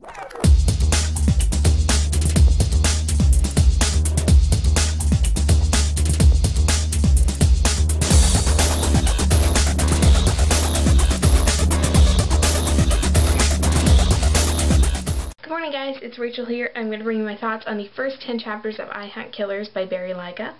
Good morning guys, it's Rachel here. I'm going to bring you my thoughts on the first 10 chapters of I Hunt Killers by Barry Lyga.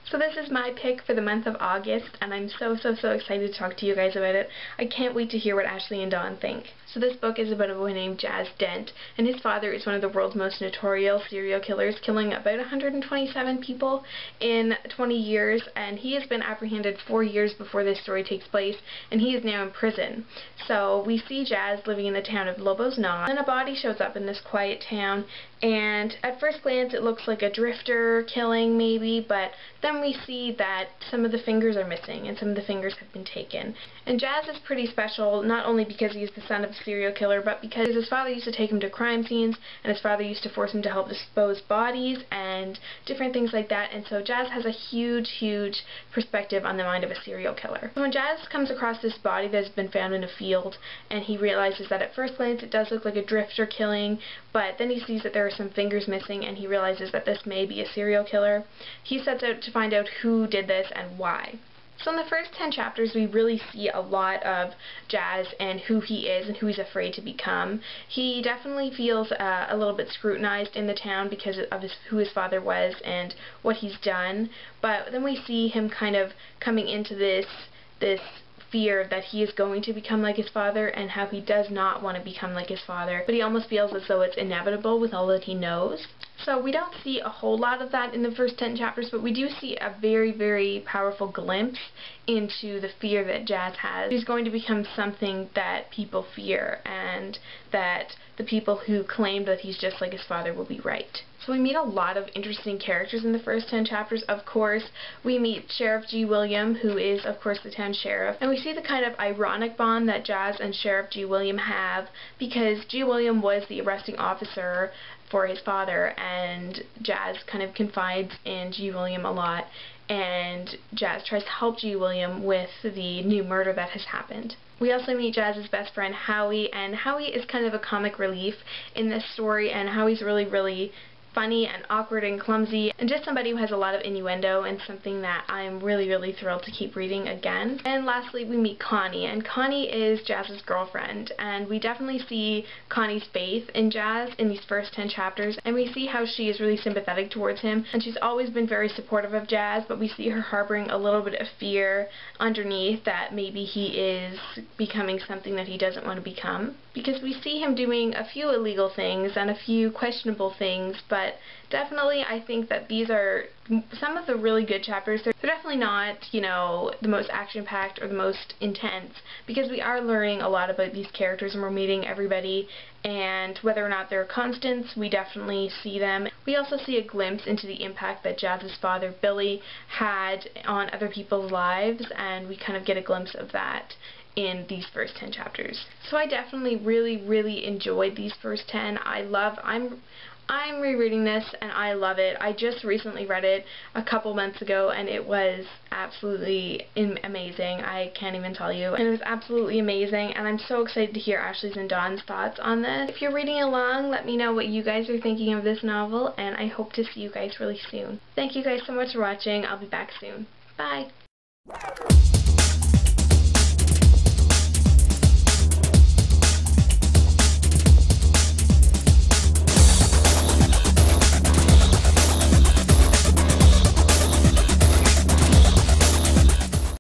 So this is my pick for the month of August, and I'm so excited to talk to you guys about it. I can't wait to hear what Ashley and Dawn think. So this book is about a boy named Jazz Dent, and his father is one of the world's most notorious serial killers, killing about 127 people in 20 years, and he has been apprehended 4 years before this story takes place, and he is now in prison. So we see Jazz living in the town of Lobos Knob, and a body shows up in this quiet town, and at first glance it looks like a drifter killing maybe, but then we see that some of the fingers are missing and some of the fingers have been taken. And Jazz is pretty special, not only because he is the son of a serial killer, but because his father used to take him to crime scenes, and his father used to force him to help dispose bodies and different things like that, and so Jazz has a huge perspective on the mind of a serial killer. So when Jazz comes across this body that has been found in a field, and he realizes that at first glance it does look like a drifter killing, but then he sees that there are some fingers missing, and he realizes that this may be a serial killer. He sets out to find out who did this and why. So in the first 10 chapters we really see a lot of Jazz and who he is and who he's afraid to become. He definitely feels a little bit scrutinized in the town because of who his father was and what he's done, but then we see him kind of coming into this fear that he is going to become like his father and how he does not want to become like his father, but he almost feels as though it's inevitable with all that he knows. So we don't see a whole lot of that in the first 10 chapters, but we do see a very powerful glimpse into the fear that Jazz has. He's going to become something that people fear, and that the people who claim that he's just like his father will be right. So we meet a lot of interesting characters in the first 10 chapters. Of course, we meet Sheriff G. William, who is, of course, the town sheriff. And we see the kind of ironic bond that Jazz and Sheriff G. William have, because G. William was the arresting officer for his father, and Jazz kind of confides in G. William a lot, and Jazz tries to help G. William with the new murder that has happened. We also meet Jazz's best friend Howie, and Howie is kind of a comic relief in this story, and Howie's really funny and awkward and clumsy, and just somebody who has a lot of innuendo, and something that I'm really thrilled to keep reading again. And lastly, we meet Connie, and Connie is Jazz's girlfriend, and we definitely see Connie's faith in Jazz in these first 10 chapters, and we see how she is really sympathetic towards him, and she's always been very supportive of Jazz, but we see her harboring a little bit of fear underneath that maybe he is becoming something that he doesn't want to become, because we see him doing a few illegal things and a few questionable things, but definitely I think that these are some of the really good chapters. They're definitely not, you know, the most action-packed or the most intense, because we are learning a lot about these characters and we're meeting everybody, and whether or not they're constants, we definitely see them. We also see a glimpse into the impact that Jazz's father, Billy, had on other people's lives, and we kind of get a glimpse of that in these first 10 chapters. So I definitely really enjoyed these first 10. I'm rereading this and I love it. I just recently read it a couple months ago and it was absolutely amazing. I can't even tell you. And it was absolutely amazing, and I'm so excited to hear Ashley's and Dawn's thoughts on this. If you're reading along, let me know what you guys are thinking of this novel, and I hope to see you guys really soon. Thank you guys so much for watching. I'll be back soon. Bye!